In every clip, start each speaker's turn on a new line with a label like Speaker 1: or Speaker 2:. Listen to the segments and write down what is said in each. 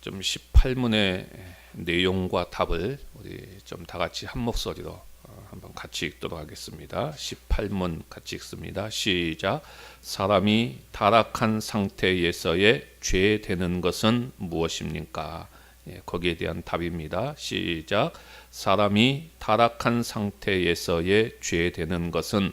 Speaker 1: 좀 18문의 내용과 답을 우리 좀 다 같이 한 목소리로 한번 같이 읽도록 하겠습니다. 18문 같이 읽습니다. 시작. 사람이 타락한 상태에서의 죄 되는 것은 무엇입니까? 거기에 대한 답입니다. 시작. 사람이 타락한 상태에서의 죄 되는 것은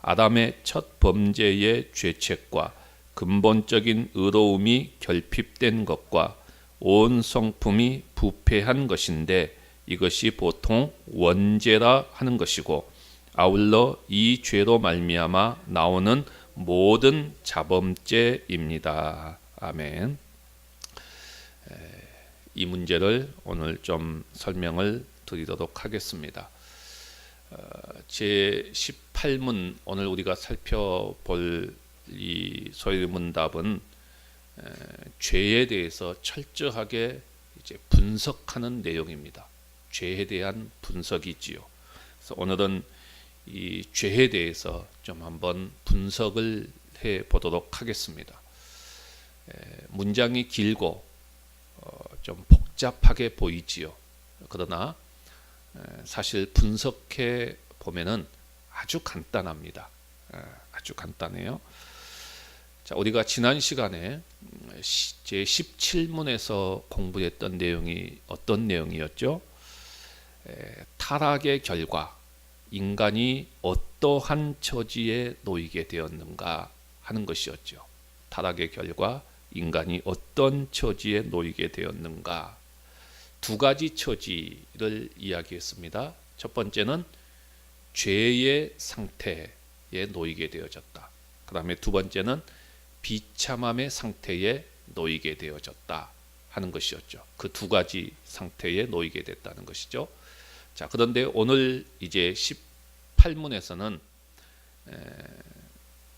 Speaker 1: 아담의 첫 범죄의 죄책과 근본적인 의로움이 결핍된 것과 온 성품이 부패한 것인데, 이것이 보통 원죄라 하는 것이고, 아울러 이 죄로 말미암아 나오는 모든 자범죄입니다. 아멘. 이 문제를 오늘 좀 설명을 드리도록 하겠습니다. 제 18문 오늘 우리가 살펴볼 이 소유문답은 죄에 대해서 철저하게 이제 분석하는 내용입니다. 죄에 대한 분석이지요. 그래서 오늘은 이 죄에 대해서 좀 한번 분석을 해 보도록 하겠습니다. 문장이 길고 좀 복잡하게 보이지요. 그러나 사실 분석해 보면은 아주 간단합니다. 아주 간단해요. 자, 우리가 지난 시간에 제 17문에서 공부했던 내용이 어떤 내용이었죠? 타락의 결과 인간이 어떠한 처지에 놓이게 되었는가 하는 것이었죠. 타락의 결과 인간이 어떤 처지에 놓이게 되었는가. 두 가지 처지를 이야기했습니다. 첫 번째는 죄의 상태에 놓이게 되어졌다. 그 다음에 두 번째는 비참함의 상태에 놓이게 되어졌다 하는 것이었죠. 그 두 가지 상태에 놓이게 됐다는 것이죠. 자, 그런데 오늘 이제 18문에서는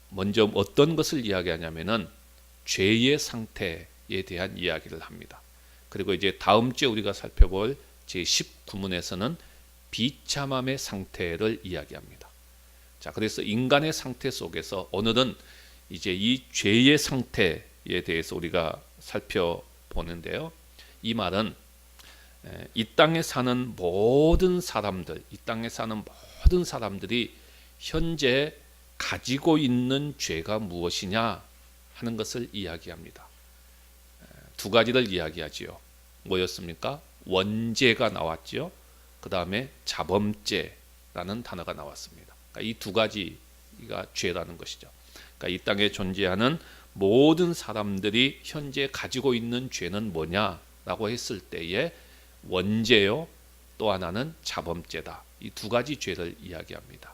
Speaker 1: 먼저 어떤 것을 이야기하냐면은 죄의 상태에 대한 이야기를 합니다. 그리고 이제 다음 주에 우리가 살펴볼 제 19문에서는 비참함의 상태를 이야기합니다. 자, 그래서 인간의 상태 속에서 오늘은 이제 이 죄의 상태에 대해서 우리가 살펴보는데요. 이 말은 이 땅에 사는 모든 사람들, 이 땅에 사는 모든 사람들이 현재 가지고 있는 죄가 무엇이냐 하는 것을 이야기합니다. 두 가지를 이야기하지요. 뭐였습니까? 원죄가 나왔지요. 그 다음에 자범죄라는 단어가 나왔습니다. 그러니까 이 두 가지가 죄라는 것이죠. 그러니까 이 땅에 존재하는 모든 사람들이 현재 가지고 있는 죄는 뭐냐라고 했을 때에 원죄요, 또 하나는 자범죄다. 이 두 가지 죄를 이야기합니다.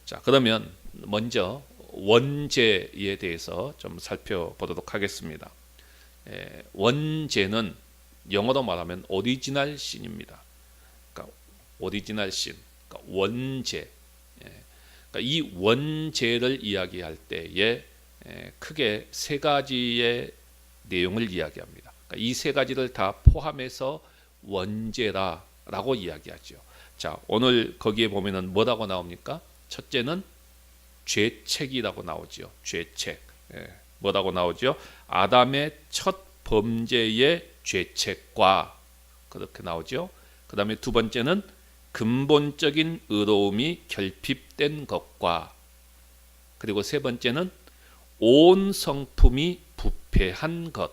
Speaker 1: 자, 그러면 먼저 원죄에 대해서 좀 살펴보도록 하겠습니다. 원죄는 영어로 말하면 오리지널 신입니다. 그러니까 오리지널 신, 그러니까 원죄. 그러니까 이 원죄를 이야기할 때에 크게 세 가지의 내용을 이야기합니다. 그러니까 이 세 가지를 다 포함해서 원죄라고 이야기하죠. 자, 오늘 거기에 보면은 뭐라고 나옵니까? 첫째는 죄책이라고 나오죠. 죄책. 뭐라고 나오죠? 아담의 첫 범죄의 죄책과 그렇게 나오죠. 그 다음에 두 번째는 근본적인 의로움이 결핍된 것과, 그리고 세 번째는 온 성품이 부패한 것,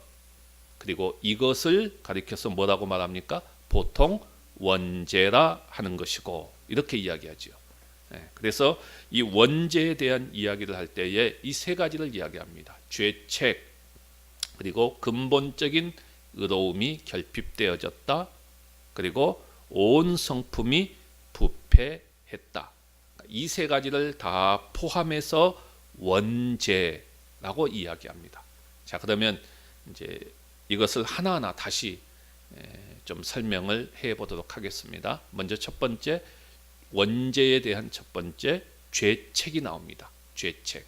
Speaker 1: 그리고 이것을 가리켜서 뭐라고 말합니까? 보통 원죄라 하는 것이고, 이렇게 이야기하죠. 그래서 이 원죄에 대한 이야기를 할 때에 이 세 가지를 이야기합니다. 죄책, 그리고 근본적인 의로움이 결핍되어졌다, 그리고 온 성품이 부패했다. 이 세 가지를 다 포함해서 원죄라고 이야기합니다. 자, 그러면 이제 이것을 하나하나 다시 좀 설명을 해 보도록 하겠습니다. 먼저 첫 번째, 원죄에 대한 첫 번째 죄책이 나옵니다. 죄책.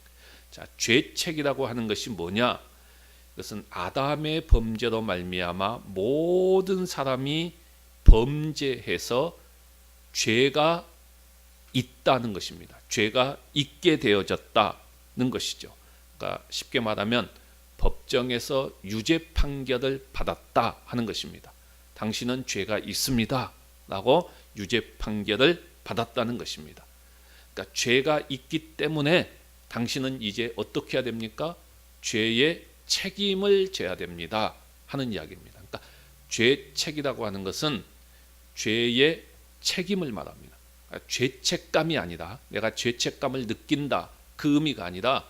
Speaker 1: 자, 죄책이라고 하는 것이 뭐냐? 이것은 아담의 범죄로 말미암아 모든 사람이 범죄해서 죄가 있다는 것입니다. 죄가 있게 되어졌다는 것이죠. 그러니까 쉽게 말하면 법정에서 유죄 판결을 받았다 하는 것입니다. 당신은 죄가 있습니다 라고 유죄 판결을 받았다는 것입니다. 그러니까 죄가 있기 때문에 당신은 이제 어떻게 해야 됩니까? 죄의 책임을 져야 됩니다 하는 이야기입니다. 그러니까 죄책이라고 하는 것은 죄의 책임을 말합니다. 그러니까 죄책감이 아니라 내가 죄책감을 느낀다 그 의미가 아니라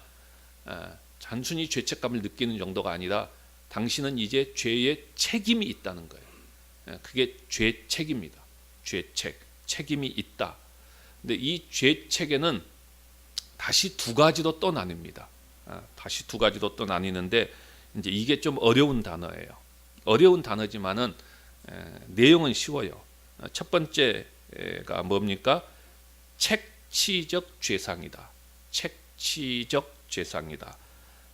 Speaker 1: 단순히 죄책감을 느끼는 정도가 아니라 당신은 이제 죄의 책임이 있다는 거예요. 그게 죄책입니다. 죄책, 책임이 있다. 근데 이 죄책에는 다시 두 가지로 또 나뉩니다. 다시 두 가지로 또 나뉘는데 이제 이게 좀 어려운 단어예요. 어려운 단어지만은 내용은 쉬워요. 첫 번째가 뭡니까? 책치적 죄상이다. 책치적 죄상이다.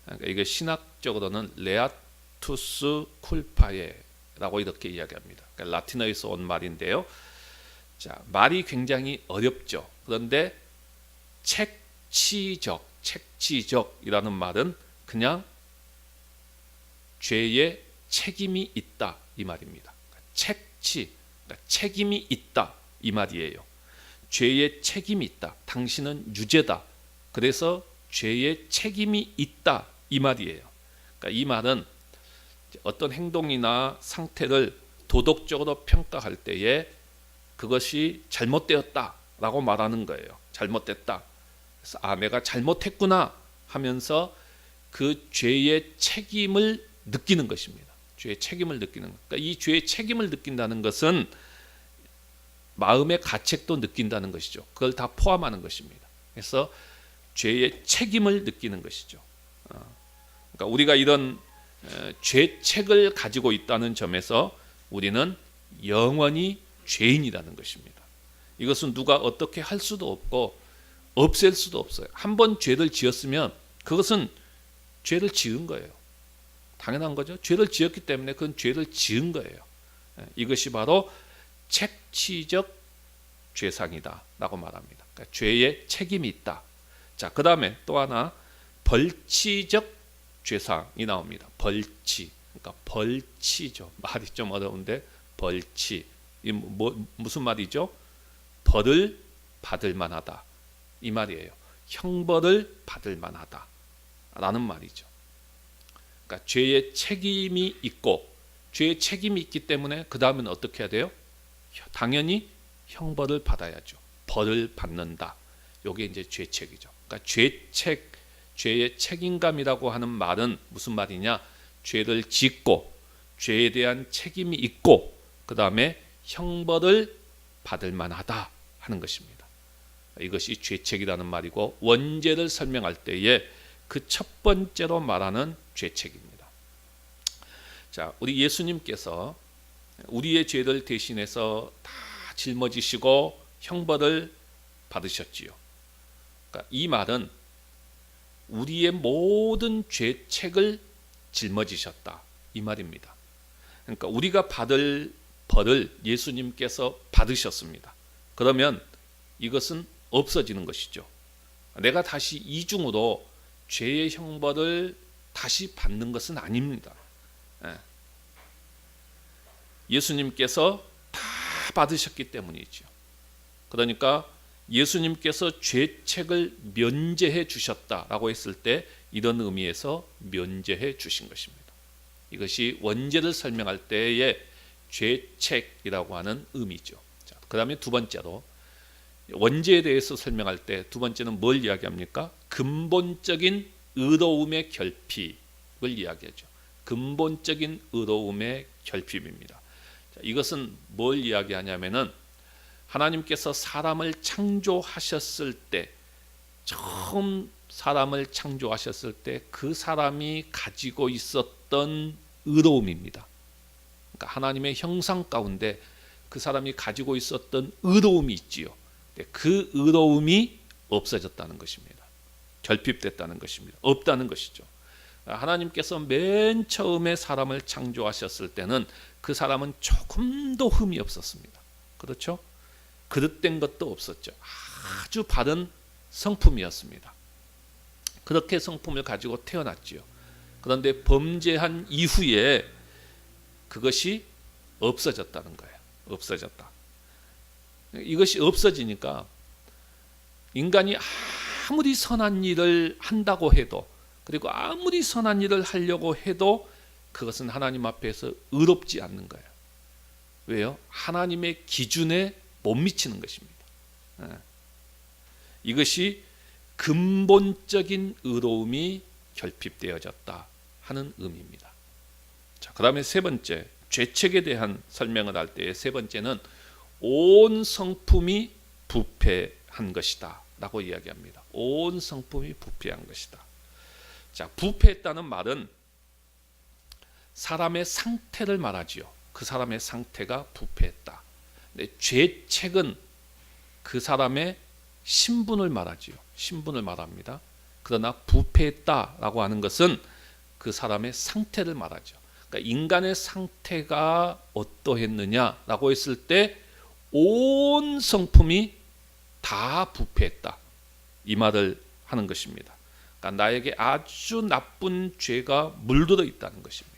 Speaker 1: 그러니까 이게 신학적으로는 레아투스 쿨파에라고 이렇게 이야기합니다. 그러니까 라틴어에서 온 말인데요. 자, 말이 굉장히 어렵죠. 그런데 책치적이라는 말은 그냥 죄의 책임이 있다 이 말입니다. 그러니까 책임이 있다 이 말이에요. 죄의 책임이 있다. 당신은 유죄다. 그래서 죄의 책임이 있다 이 말이에요. 그러니까 이 말은 어떤 행동이나 상태를 도덕적으로 평가할 때에 그것이 잘못되었다라고 말하는 거예요. 잘못됐다. 그래서 내가 잘못했구나 하면서 그 죄의 책임을 느끼는 것입니다. 죄의 책임을 느끼는 것. 그러니까 이 죄의 책임을 느낀다는 것은 마음의 가책도 느낀다는 것이죠. 그걸 다 포함하는 것입니다. 그래서 죄의 책임을 느끼는 것이죠. 그러니까 우리가 이런 죄책을 가지고 있다는 점에서 우리는 영원히 죄인이라는 것입니다. 이것은 누가 어떻게 할 수도 없고 없앨 수도 없어요. 한 번 죄를 지었으면 그것은 죄를 지은 거예요. 당연한 거죠. 죄를 지었기 때문에 그건 죄를 지은 거예요. 이것이 바로 책치적 죄상이다 라고 말합니다. 그러니까 죄의 책임이 있다. 자, 그 다음에 또 하나 벌치적 죄상이 나옵니다. 벌치. 그러니까 벌치죠. 말이 좀 어려운데 벌치. 이 무슨 말이죠? 벌을 받을 만하다. 이 말이에요. 형벌을 받을 만하다. 라는 말이죠. 그러니까 죄의 책임이 있고 죄의 책임이 있기 때문에 그 다음에는 어떻게 해야 돼요? 당연히 형벌을 받아야죠. 벌을 받는다. 이게 이제 죄책이죠. 그러니까 죄책, 죄의 책임감이라고 하는 말은 무슨 말이냐? 죄를 짓고 죄에 대한 책임이 있고 그 다음에 형벌을 받을 만하다 하는 것입니다. 이것이 죄책이라는 말이고 원죄를 설명할 때에 그 첫 번째로 말하는 죄책입니다. 자, 우리 예수님께서 우리의 죄를 대신해서 다 짊어지시고 형벌을 받으셨지요. 그러니까 이 말은 우리의 모든 죄책을 짊어지셨다 이 말입니다. 그러니까 우리가 받을 벌을 예수님께서 받으셨습니다. 그러면 이것은 없어지는 것이죠. 내가 다시 이중으로 죄의 형벌을 다시 받는 것은 아닙니다. 예수님께서 다 받으셨기 때문이죠. 그러니까 예수님께서 죄책을 면제해 주셨다라고 했을 때 이런 의미에서 면제해 주신 것입니다. 이것이 원죄를 설명할 때의 죄책이라고 하는 의미죠. 그 다음에 두 번째로 원죄에 대해서 설명할 때 두 번째는 뭘 이야기합니까? 근본적인 의로움의 결핍을 이야기하죠. 근본적인 의로움의 결핍입니다. 이것은 뭘 이야기하냐면은 하나님께서 사람을 창조하셨을 때 처음 사람을 창조하셨을 때 그 사람이 가지고 있었던 의로움입니다. 그러니까 하나님의 형상 가운데 그 사람이 가지고 있었던 의로움이 있지요. 그 의로움이 없어졌다는 것입니다. 결핍됐다는 것입니다. 없다는 것이죠. 하나님께서 맨 처음에 사람을 창조하셨을 때는 그 사람은 조금도 흠이 없었습니다. 그렇죠? 그릇된 것도 없었죠. 아주 바른 성품이었습니다. 그렇게 성품을 가지고 태어났지요. 그런데 범죄한 이후에 그것이 없어졌다는 거예요. 없어졌다. 이것이 없어지니까 인간이 아무리 선한 일을 한다고 해도, 그리고 아무리 선한 일을 하려고 해도 그것은 하나님 앞에서 의롭지 않는 거예요. 왜요? 하나님의 기준에 못 미치는 것입니다. 이것이 근본적인 의로움이 결핍되어졌다 하는 의미입니다. 자, 그 다음에 세 번째, 죄책에 대한 설명을 할 때의 세 번째는 온 성품이 부패한 것이다 라고 이야기합니다. 온 성품이 부패한 것이다. 자, 부패했다는 말은 사람의 상태를 말하지요. 그 사람의 상태가 부패했다. 근데 죄책은 그 사람의 신분을 말하지요. 신분을 말합니다. 그러나 부패했다라고 하는 것은 그 사람의 상태를 말하죠. 그러니까 인간의 상태가 어떠했느냐라고 했을 때 온 성품이 다 부패했다, 이 말을 하는 것입니다. 그러니까 나에게 아주 나쁜 죄가 물들어 있다는 것입니다.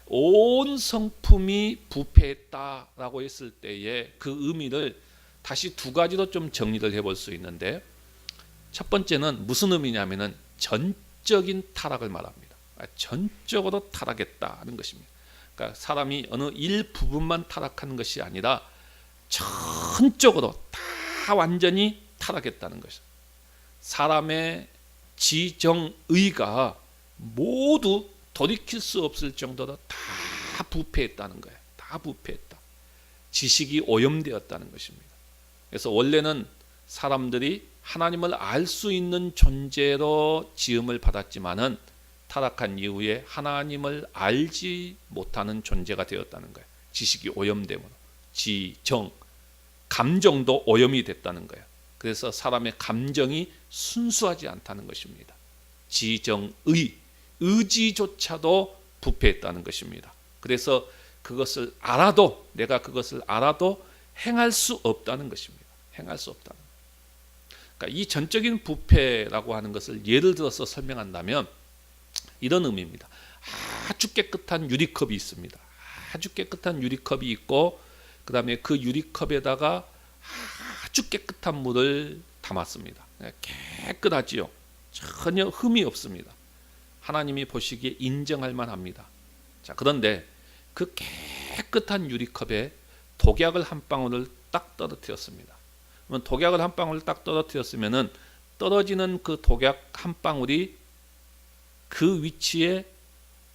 Speaker 1: 온 성품이 부패했다라고 했을 때의 그 의미를 다시 두 가지로 좀 정리를 해볼 수 있는데, 첫 번째는 무슨 의미냐면은 전적인 타락을 말합니다. 전적으로 타락했다는 것입니다. 그러니까 사람이 어느 일부분만 타락하는 것이 아니라 전적으로 다 완전히 타락했다는 것이죠. 사람의 지정의가 모두 돌이킬 수 없을 정도로 다 부패했다는 거예요. 다 부패했다. 지식이 오염되었다는 것입니다. 그래서 원래는 사람들이 하나님을 알 수 있는 존재로 지음을 받았지만은 타락한 이후에 하나님을 알지 못하는 존재가 되었다는 거예요. 지식이 오염됨으로. 지정, 감정도 오염이 됐다는 거예요. 그래서 사람의 감정이 순수하지 않다는 것입니다. 지정의, 의지조차도 부패했다는 것입니다. 그래서 그것을 알아도, 내가 그것을 알아도 행할 수 없다는 것입니다. 행할 수 없다는 거예요. 그러니까 이 전적인 부패라고 하는 것을 예를 들어서 설명한다면 이런 의미입니다. 아주 깨끗한 유리컵이 있습니다. 아주 깨끗한 유리컵이 있고, 그 다음에 그 유리컵에다가 아주 깨끗한 물을 담았습니다. 깨끗하지요. 전혀 흠이 없습니다. 하나님이 보시기에 인정할 만합니다. 자, 그런데 그 깨끗한 유리컵에 독약을 한 방울을 딱 떨어뜨렸습니다. 그러면 독약을 한 방울 딱 떨어뜨렸으면은 떨어지는 그 독약 한 방울이 그 위치에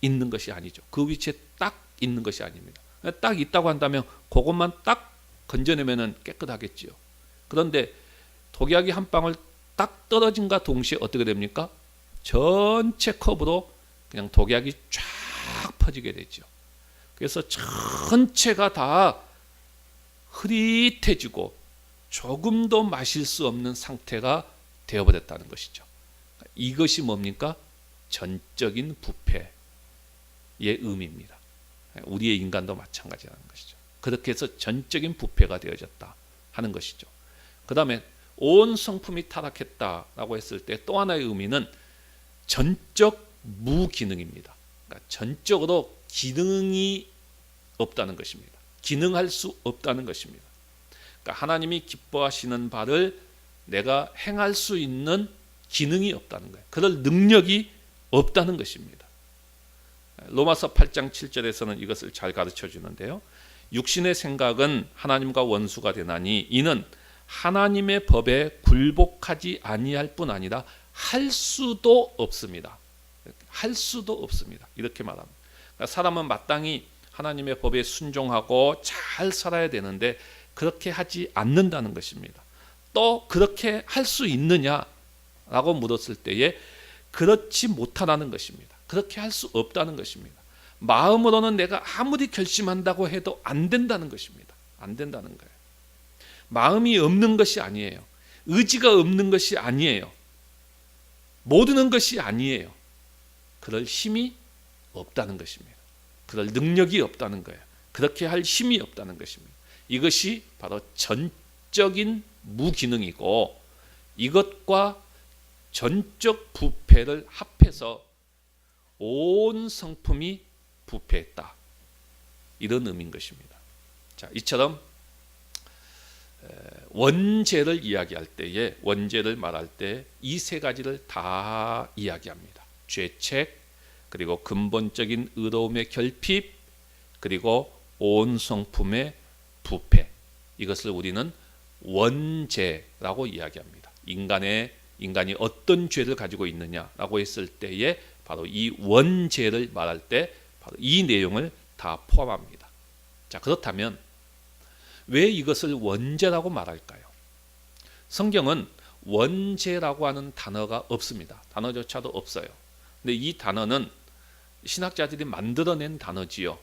Speaker 1: 있는 것이 아니죠. 그 위치에 딱 있는 것이 아닙니다. 딱 있다고 한다면 그것만 딱 건져내면 깨끗하겠지요. 그런데 독약이 한 방울 딱 떨어진과 동시에 어떻게 됩니까? 전체 컵으로 그냥 독약이 쫙 퍼지게 되죠. 그래서 전체가 다 흐릿해지고 조금도 마실 수 없는 상태가 되어버렸다는 것이죠. 이것이 뭡니까? 전적인 부패의 의미입니다. 우리의 인간도 마찬가지라는 것이죠. 그렇게 해서 전적인 부패가 되어졌다 하는 것이죠. 그 다음에 온 성품이 타락했다라고 했을 때 또 하나의 의미는 전적 무기능입니다. 그러니까 전적으로 기능이 없다는 것입니다. 기능할 수 없다는 것입니다. 그러니까 하나님이 기뻐하시는 바를 내가 행할 수 있는 기능이 없다는 거예요. 그럴 능력이 없다는 것입니다. 로마서 8장 7절에서는 이것을 잘 가르쳐 주는데요. 육신의 생각은 하나님과 원수가 되나니 이는 하나님의 법에 굴복하지 아니할 뿐 아니라 할 수도 없습니다. 할 수도 없습니다. 이렇게 말합니다. 그러니까 사람은 마땅히 하나님의 법에 순종하고 잘 살아야 되는데 그렇게 하지 않는다는 것입니다. 또 그렇게 할 수 있느냐라고 물었을 때에 그렇지 못하다는 것입니다. 그렇게 할 수 없다는 것입니다. 마음으로는 내가 아무리 결심한다고 해도 안 된다는 것입니다. 안 된다는 거예요. 마음이 없는 것이 아니에요. 의지가 없는 것이 아니에요. 모르는 것이 아니에요. 그럴 힘이 없다는 것입니다. 그럴 능력이 없다는 거예요. 그렇게 할 힘이 없다는 것입니다. 이것이 바로 전적인 무기능이고, 이것과 전적 부패를 합해서 온 성품이 부패했다. 이런 의미인 것입니다. 자, 이처럼 원죄를 이야기할 때에, 원죄를 말할 때 이 세 가지를 다 이야기합니다. 죄책, 그리고 근본적인 의로움의 결핍, 그리고 온 성품의 부패. 이것을 우리는 원죄라고 이야기합니다. 인간이 어떤 죄를 가지고 있느냐라고 했을 때에 바로 이 원죄를 말할 때 바로 이 내용을 다 포함합니다. 자, 그렇다면 왜 이것을 원죄라고 말할까요? 성경은 원죄라고 하는 단어가 없습니다. 단어조차도 없어요. 근데 이 단어는 신학자들이 만들어낸 단어지요.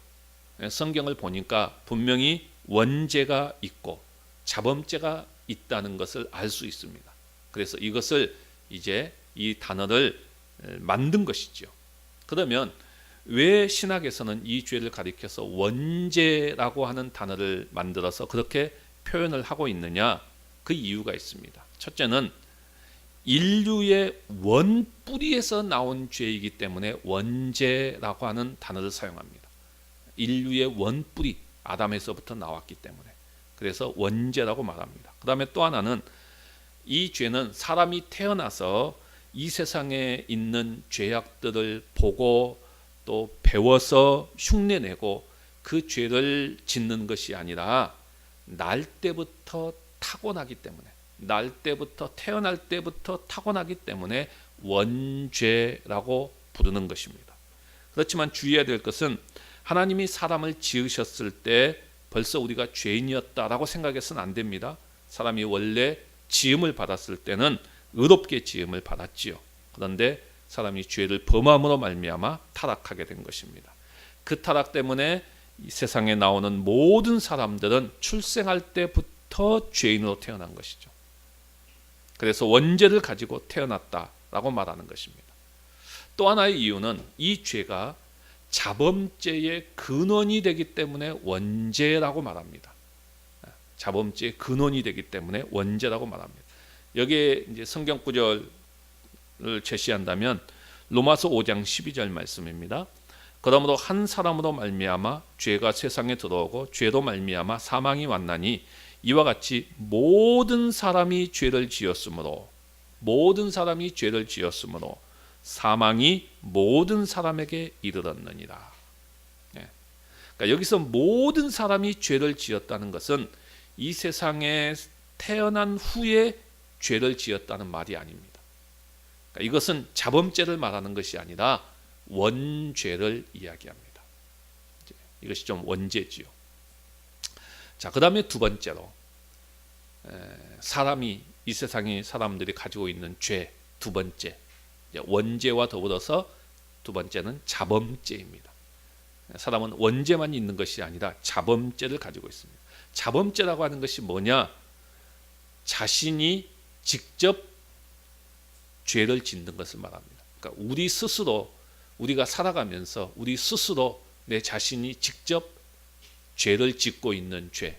Speaker 1: 성경을 보니까 분명히 원죄가 있고 자범죄가 있다는 것을 알 수 있습니다. 그래서 이것을 이제 이 단어를 만든 것이죠. 그러면 왜 신학에서는 이 죄를 가리켜서 원죄라고 하는 단어를 만들어서 그렇게 표현을 하고 있느냐? 그 이유가 있습니다. 첫째는 인류의 원뿌리에서 나온 죄이기 때문에 원죄라고 하는 단어를 사용합니다. 인류의 원뿌리, 아담에서부터 나왔기 때문에. 그래서 원죄라고 말합니다. 그 다음에 또 하나는 이 죄는 사람이 태어나서 이 세상에 있는 죄악들을 보고 또 배워서 흉내내고 그 죄를 짓는 것이 아니라 날 때부터 타고나기 때문에, 태어날 때부터 타고나기 때문에 원죄라고 부르는 것입니다. 그렇지만 주의해야 될 것은 하나님이 사람을 지으셨을 때 벌써 우리가 죄인이었다라고 생각해서는 안 됩니다. 사람이 원래 지음을 받았을 때는 의롭게 지음을 받았지요. 그런데 사람이 죄를 범함으로 말미암아 타락하게 된 것입니다. 그 타락 때문에 이 세상에 나오는 모든 사람들은 출생할 때부터 죄인으로 태어난 것이죠. 그래서 원죄를 가지고 태어났다라고 말하는 것입니다. 또 하나의 이유는 이 죄가 자범죄의 근원이 되기 때문에 원죄라고 말합니다. 자범죄의 근원이 되기 때문에 원죄라고 말합니다. 여기에 이제 성경 구절을 제시한다면 로마서 5장 12절 말씀입니다. 그러므로 한 사람으로 말미암아 죄가 세상에 들어오고 죄로 말미암아 사망이 왔나니 이와 같이 모든 사람이 죄를 지었으므로 사망이 모든 사람에게 이르렀느니라. 그러니까 여기서 모든 사람이 죄를 지었다는 것은 이 세상에 태어난 후에 죄를 지었다는 말이 아닙니다. 그러니까 이것은 자범죄를 말하는 것이 아니라 원죄를 이야기합니다. 이것이 좀 원죄지요. 자, 그 다음에 두 번째로 이 세상의 사람들이 가지고 있는 죄 두 번째, 원죄와 더불어서 두 번째는 자범죄입니다. 사람은 원죄만 있는 것이 아니라 자범죄를 가지고 있습니다. 자범죄라고 하는 것이 뭐냐? 자신이 직접 죄를 짓는 것을 말합니다. 그러니까 우리가 살아가면서 우리 스스로 내 자신이 직접 죄를 짓고 있는 죄.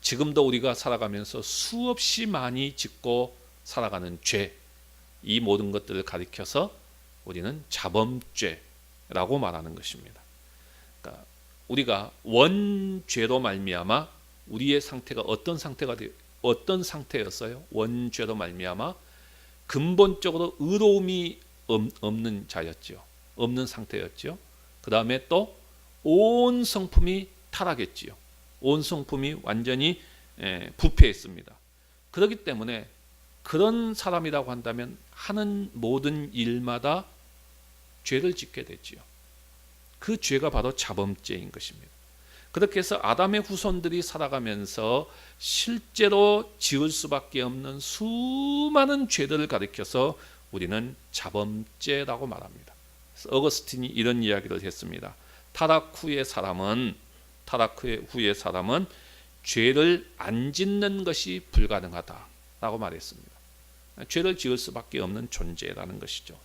Speaker 1: 지금도 우리가 살아가면서 수없이 많이 짓고 살아가는 죄. 이 모든 것들을 가리켜서 우리는 자범죄라고 말하는 것입니다. 그러니까 우리가 원죄로 말미암아 우리의 상태가 어떤 상태였어요? 원죄로 말미암아 근본적으로 의로움이 없는 자였죠. 없는 상태였죠. 그 다음에 또 온 성품이 타락했지요. 온 성품이 완전히 부패했습니다. 그렇기 때문에 그런 사람이라고 한다면 하는 모든 일마다 죄를 짓게 되지요. 그 죄가 바로 자범죄인 것입니다. 그렇게 해서 아담의 후손들이 살아가면서 실제로 지을 수밖에 없는 수많은 죄들을 가리켜서 우리는 자범죄라고 말합니다. 그래서 어거스틴이 이런 이야기를 했습니다. 타락 후의 사람은 죄를 안 짓는 것이 불가능하다라고 말했습니다. 죄를 지을 수밖에 없는 존재라는 것이죠.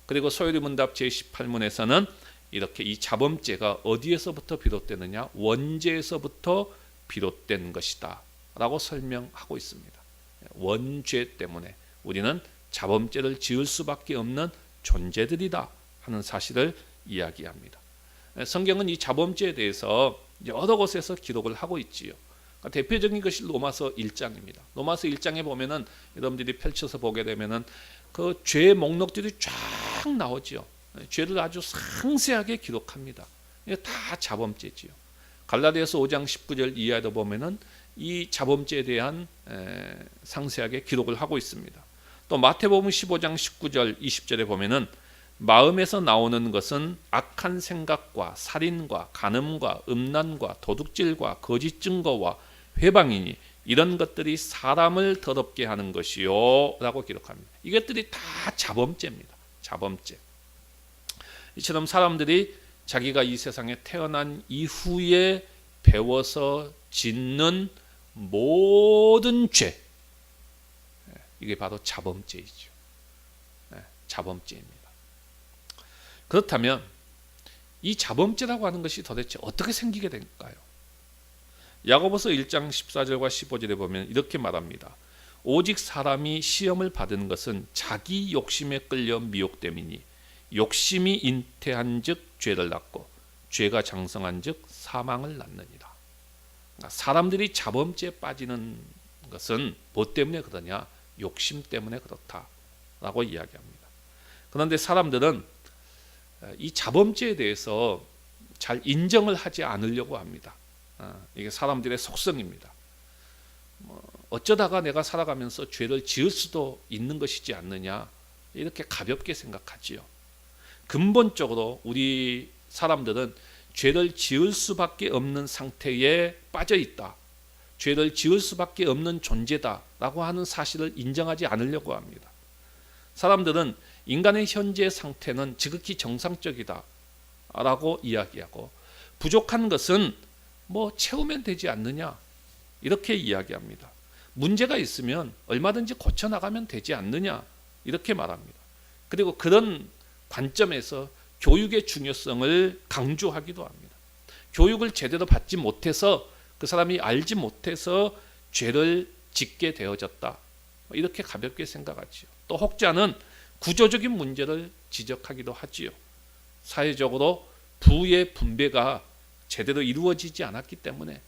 Speaker 1: 그리고 소요리문답 제18문에서는 이렇게 이 자범죄가 어디에서부터 비롯되느냐? 원죄에서부터 비롯된 것이다 라고 설명하고 있습니다. 원죄 때문에 우리는 자범죄를 지을 수밖에 없는 존재들이다 하는 사실을 이야기합니다. 성경은 이 자범죄에 대해서 여러 곳에서 기록을 하고 있지요. 대표적인 것이 로마서 1장입니다. 로마서 1장에 보면은 여러분들이 펼쳐서 보게 되면은 그 죄의 목록들이 쫙 나오지요. 죄를 아주 상세하게 기록합니다. 이게 다 자범죄지요. 갈라디아서 5장 19절 이하도 보면은 이 자범죄에 대한 상세하게 기록을 하고 있습니다. 또 마태복음 15장 19절 20절에 보면은 마음에서 나오는 것은 악한 생각과 살인과 간음과 음란과 도둑질과 거짓 증거와 회방이니 이런 것들이 사람을 더럽게 하는 것이요 라고 기록합니다. 이것들이 다 자범죄입니다. 자범죄. 이처럼 사람들이 자기가 이 세상에 태어난 이후에 배워서 짓는 모든 죄, 이게 바로 자범죄이죠. 자범죄입니다. 그렇다면 이 자범죄라고 하는 것이 도대체 어떻게 생기게 될까요? 야고보서 1장 14절과 15절에 보면 이렇게 말합니다. 오직 사람이 시험을 받은 것은 자기 욕심에 끌려 미혹됨이니 욕심이 잉태한즉 죄를 낳고 죄가 장성한즉 사망을 낳느니라. 그러니까 사람들이 자범죄에 빠지는 것은 뭐 때문에 그러냐? 욕심 때문에 그렇다라고 이야기합니다. 그런데 사람들은 이 자범죄에 대해서 잘 인정을 하지 않으려고 합니다. 이게 사람들의 속성입니다. 어쩌다가 내가 살아가면서 죄를 지을 수도 있는 것이지 않느냐, 이렇게 가볍게 생각하지요. 근본적으로 우리 사람들은 죄를 지을 수밖에 없는 상태에 빠져 있다, 죄를 지을 수밖에 없는 존재다라고 하는 사실을 인정하지 않으려고 합니다. 사람들은 인간의 현재 상태는 지극히 정상적이다라고 이야기하고 부족한 것은 채우면 되지 않느냐, 이렇게 이야기합니다. 문제가 있으면 얼마든지 고쳐나가면 되지 않느냐, 이렇게 말합니다. 그리고 그런 관점에서 교육의 중요성을 강조하기도 합니다. 교육을 제대로 받지 못해서 그 사람이 알지 못해서 죄를 짓게 되어졌다, 이렇게 가볍게 생각하지요. 또 혹자는 구조적인 문제를 지적하기도 하지요. 사회적으로 부의 분배가 제대로 이루어지지 않았기 때문에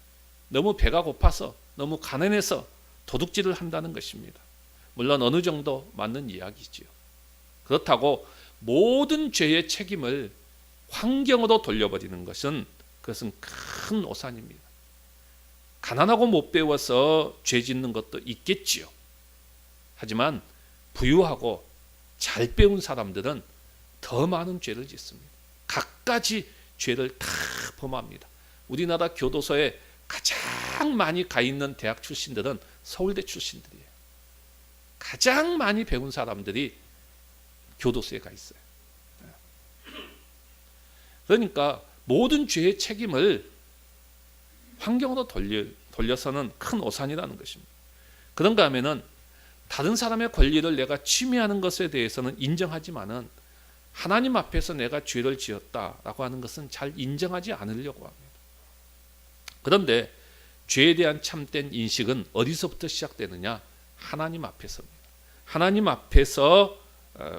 Speaker 1: 너무 배가 고파서 너무 가난해서 도둑질을 한다는 것입니다. 물론 어느 정도 맞는 이야기지요. 그렇다고 모든 죄의 책임을 환경으로 돌려버리는 것은 그것은 큰 오산입니다. 가난하고 못 배워서 죄 짓는 것도 있겠지요. 하지만 부유하고 잘 배운 사람들은 더 많은 죄를 짓습니다. 갖가지 죄를 다 범합니다. 우리나라 교도소에 가장 많이 가 있는 대학 출신들은 서울대 출신들이에요. 가장 많이 배운 사람들이 교도소에 가 있어요. 그러니까 모든 죄의 책임을 환경으로 돌려서는 큰 오산이라는 것입니다. 그런가 하면은 다른 사람의 권리를 내가 침해하는 것에 대해서는 인정하지만은 하나님 앞에서 내가 죄를 지었다라고 하는 것은 잘 인정하지 않으려고 합니다. 그런데 죄에 대한 참된 인식은 어디서부터 시작되느냐? 하나님 앞에서입니다. 하나님 앞에서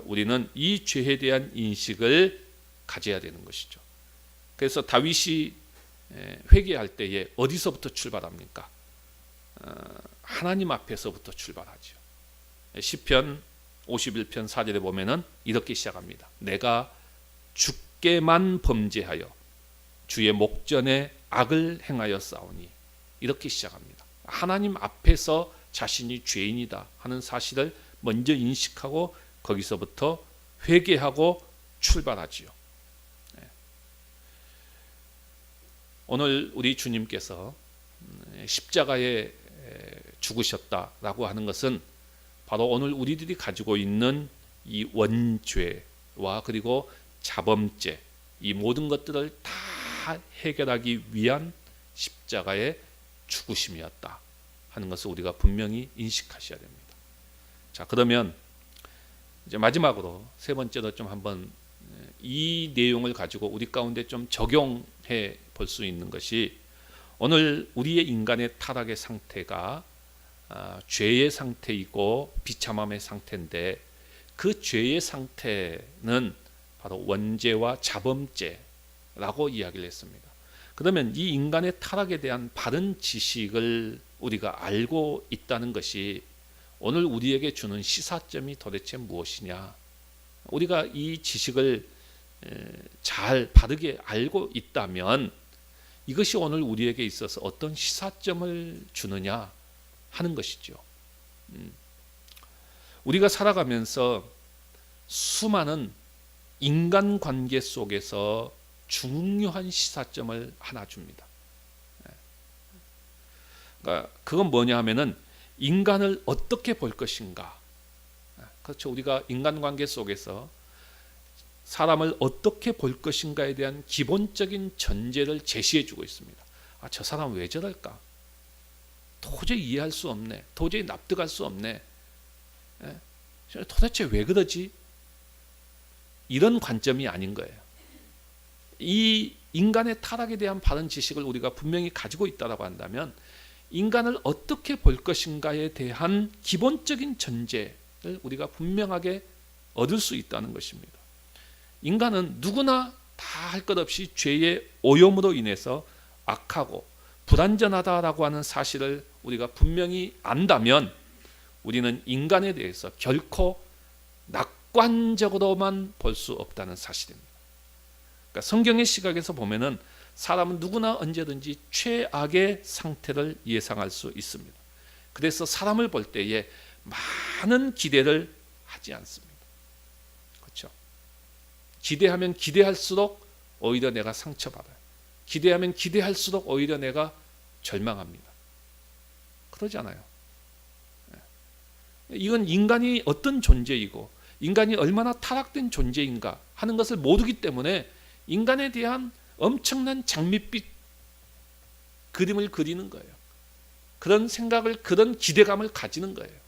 Speaker 1: 우리는 이 죄에 대한 인식을 가져야 되는 것이죠. 그래서 다윗이 회개할 때에 어디서부터 출발합니까? 하나님 앞에서부터 출발하죠. 시편 51편 4절에 보면은 이렇게 시작합니다. 내가 주께만 범죄하여 주의 목전에 악을 행하여 싸우니, 이렇게 시작합니다. 하나님 앞에서 자신이 죄인이다 하는 사실을 먼저 인식하고 거기서부터 회개하고 출발하지요. 오늘 우리 주님께서 십자가에 죽으셨다라고 하는 것은 바로 오늘 우리들이 가지고 있는 이 원죄와 그리고 자범죄, 이 모든 것들을 다 해결하기 위한 십자가의 죽으심이었다 하는 것을 우리가 분명히 인식하셔야 됩니다. 자, 그러면 이제 마지막으로 세 번째로 좀 한번 이 내용을 가지고 우리 가운데 좀 적용해 볼 수 있는 것이, 오늘 우리의 인간의 타락의 상태가 죄의 상태이고 비참함의 상태인데, 그 죄의 상태는 바로 원죄와 자범죄라고 이야기를 했습니다. 그러면 이 인간의 타락에 대한 바른 지식을 우리가 알고 있다는 것이 오늘 우리에게 주는 시사점이 도대체 무엇이냐? 우리가 이 지식을 잘 바르게 알고 있다면 이것이 오늘 우리에게 있어서 어떤 시사점을 주느냐 하는 것이죠. 우리가 살아가면서 수많은 인간관계 속에서 중요한 시사점을 하나 줍니다. 그러니까 그건 뭐냐 하면은 인간을 어떻게 볼 것인가. 그렇죠. 우리가 인간관계 속에서 사람을 어떻게 볼 것인가에 대한 기본적인 전제를 제시해 주고 있습니다. 저 사람 왜 저럴까? 도저히 이해할 수 없네. 도저히 납득할 수 없네. 도대체 왜 그러지? 이런 관점이 아닌 거예요. 이 인간의 타락에 대한 바른 지식을 우리가 분명히 가지고 있다고 한다면 인간을 어떻게 볼 것인가에 대한 기본적인 전제를 우리가 분명하게 얻을 수 있다는 것입니다. 인간은 누구나 다 할 것 없이 죄의 오염으로 인해서 악하고 불완전하다라고 하는 사실을 우리가 분명히 안다면 우리는 인간에 대해서 결코 낙관적으로만 볼 수 없다는 사실입니다. 그러니까 성경의 시각에서 보면은 사람은 누구나 언제든지 최악의 상태를 예상할 수 있습니다. 그래서 사람을 볼 때에 많은 기대를 하지 않습니다. 그렇죠? 기대하면 기대할수록 오히려 내가 상처받아요. 기대하면 기대할수록 오히려 내가 절망합니다. 그러잖아요. 이건 인간이 어떤 존재이고 인간이 얼마나 타락된 존재인가 하는 것을 모르기 때문에 인간에 대한 엄청난 장밋빛 그림을 그리는 거예요. 그런 생각을, 그런 기대감을 가지는 거예요.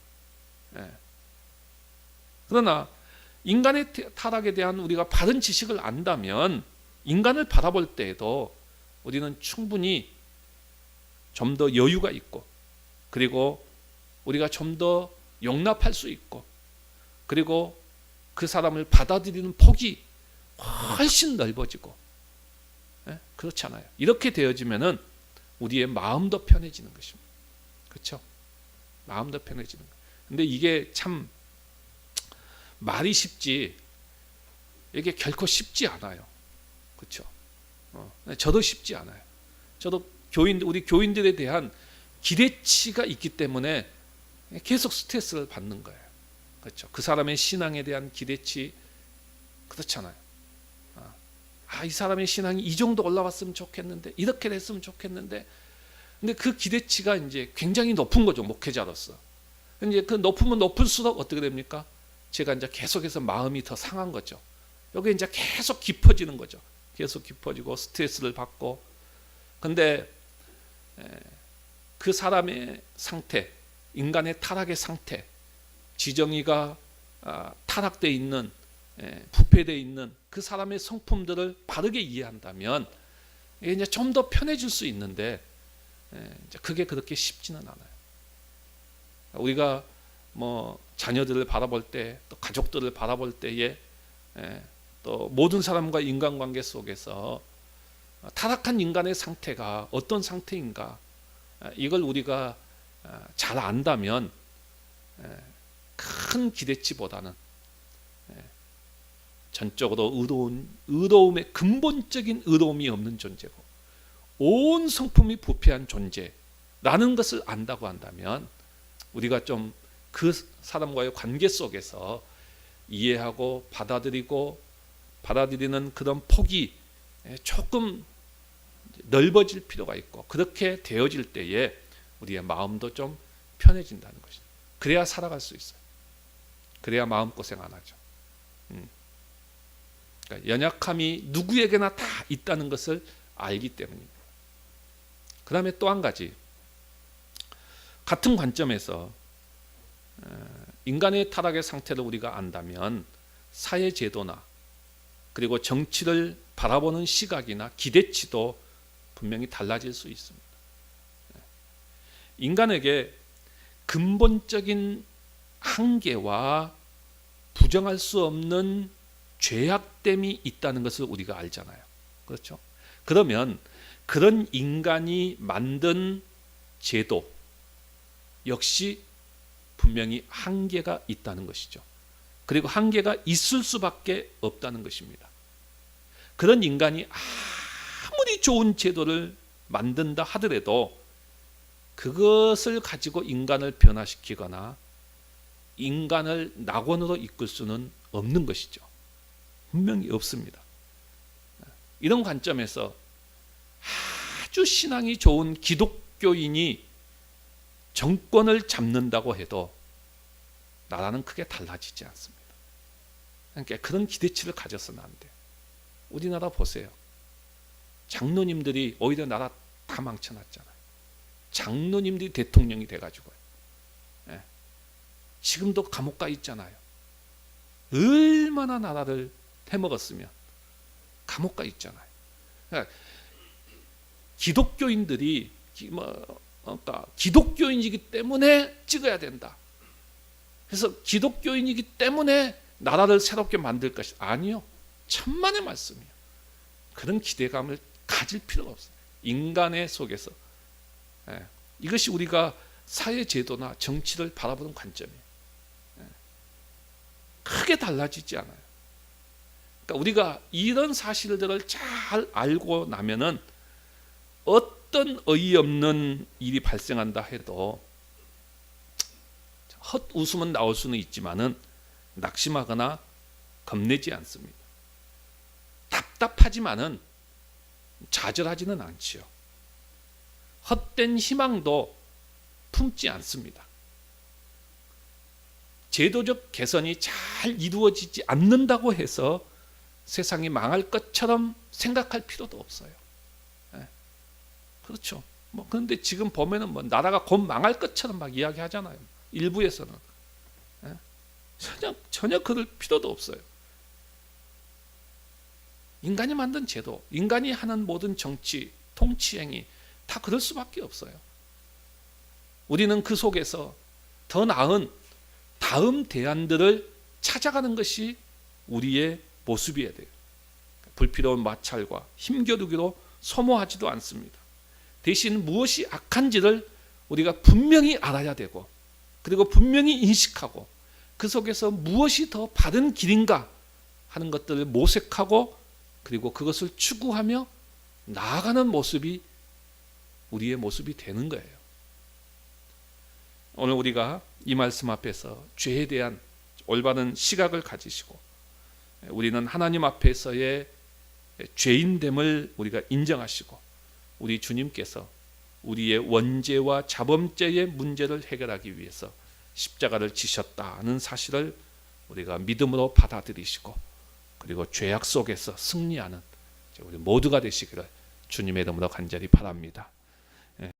Speaker 1: 그러나 인간의 타락에 대한 우리가 바른 지식을 안다면 인간을 바라볼 때에도 우리는 충분히 좀 더 여유가 있고 그리고 우리가 좀 더 용납할 수 있고 그리고 그 사람을 받아들이는 폭이 훨씬 넓어지고 그렇잖아요. 이렇게 되어지면은 우리의 마음도 편해지는 것입니다. 그렇죠? 마음도 편해지는 거예요. 근데 이게 참 말이 쉽지 이게 결코 쉽지 않아요. 그렇죠? 저도 쉽지 않아요. 저도 우리 교인들에 대한 기대치가 있기 때문에 계속 스트레스를 받는 거예요. 그렇죠? 그 사람의 신앙에 대한 기대치 그렇잖아요. 이 사람의 신앙이 이 정도 올라왔으면 좋겠는데 이렇게 됐으면 좋겠는데 근데 그 기대치가 이제 굉장히 높은 거죠. 목회자로서. 이제 그 높으면 높을수록 어떻게 됩니까? 제가 이제 계속해서 마음이 더 상한 거죠. 여기 이제 계속 깊어지는 거죠. 계속 깊어지고 스트레스를 받고 근데 그 사람의 상태, 인간의 타락의 상태, 지정이가 타락되어 있는 부패되어 있는 그 사람의 성품들을 바르게 이해한다면 이제 좀 더 편해질 수 있는데 그게 그렇게 쉽지는 않아요. 우리가 뭐 자녀들을 바라볼 때 또 가족들을 바라볼 때에 또 모든 사람과 인간관계 속에서 타락한 인간의 상태가 어떤 상태인가 이걸 우리가 잘 안다면 큰 기대치보다는 전적으로 의로움의 근본적인 의로움이 없는 존재고 온 성품이 부패한 존재라는 것을 안다고 한다면 우리가 좀 그 사람과의 관계 속에서 이해하고 받아들이는 그런 폭이 조금 넓어질 필요가 있고 그렇게 되어질 때에 우리의 마음도 좀 편해진다는 것이죠. 그래야 살아갈 수 있어요. 그래야 마음고생 안 하죠. 그러니까 연약함이 누구에게나 다 있다는 것을 알기 때문입니다. 그 다음에 또 한 가지 같은 관점에서 인간의 타락의 상태를 우리가 안다면 사회제도나 그리고 정치를 바라보는 시각이나 기대치도 분명히 달라질 수 있습니다. 인간에게 근본적인 한계와 부정할 수 없는 죄악됨이 있다는 것을 우리가 알잖아요. 그렇죠? 그러면 그런 인간이 만든 제도 역시 분명히 한계가 있다는 것이죠. 그리고 한계가 있을 수밖에 없다는 것입니다. 그런 인간이 아무리 좋은 제도를 만든다 하더라도 그것을 가지고 인간을 변화시키거나 인간을 낙원으로 이끌 수는 없는 것이죠. 분명히 없습니다. 이런 관점에서 아주 신앙이 좋은 기독교인이 정권을 잡는다고 해도 나라는 크게 달라지지 않습니다. 그러니까 그런 기대치를 가져서는 안 돼요. 우리나라 보세요. 장로님들이 오히려 나라 다 망쳐놨잖아요. 장로님들이 대통령이 돼가지고요. 예. 지금도 감옥 가 있잖아요. 얼마나 나라를 해먹었으면 감옥 가 있잖아요. 그러니까 기독교인들이 그러니까 기독교인이기 때문에 찍어야 된다. 그래서 기독교인이기 때문에 나라를 새롭게 만들 것이 아니요. 천만의 말씀이요. 그런 기대감을 가질 필요가 없어요. 인간의 속에서 이것이 우리가 사회제도나 정치를 바라보는 관점이에요. 크게 달라지지 않아요. 그러니까 우리가 이런 사실들을 잘 알고 나면은 어떤 어이없는 일이 발생한다 해도 헛웃음은 나올 수는 있지만은 낙심하거나 겁내지 않습니다. 답답하지만은 좌절하지는 않지요. 헛된 희망도 품지 않습니다. 제도적 개선이 잘 이루어지지 않는다고 해서 세상이 망할 것처럼 생각할 필요도 없어요. 그렇죠. 그런데 지금 보면은 나라가 곧 망할 것처럼 막 이야기하잖아요. 일부에서는 전혀 그럴 필요도 없어요. 인간이 만든 제도, 인간이 하는 모든 정치, 통치 행위 다 그럴 수밖에 없어요. 우리는 그 속에서 더 나은 다음 대안들을 찾아가는 것이 우리의 모습이어야 돼요. 불필요한 마찰과 힘겨루기로 소모하지도 않습니다. 대신 무엇이 악한지를 우리가 분명히 알아야 되고 그리고 분명히 인식하고 그 속에서 무엇이 더 바른 길인가 하는 것들을 모색하고 그리고 그것을 추구하며 나아가는 모습이 우리의 모습이 되는 거예요. 오늘 우리가 이 말씀 앞에서 죄에 대한 올바른 시각을 가지시고 우리는 하나님 앞에서의 죄인됨을 우리가 인정하시고 우리 주님께서 우리의 원죄와 자범죄의 문제를 해결하기 위해서 십자가를 지셨다는 사실을 우리가 믿음으로 받아들이시고 그리고 죄악 속에서 승리하는 우리 모두가 되시기를 주님의 이름으로 간절히 바랍니다.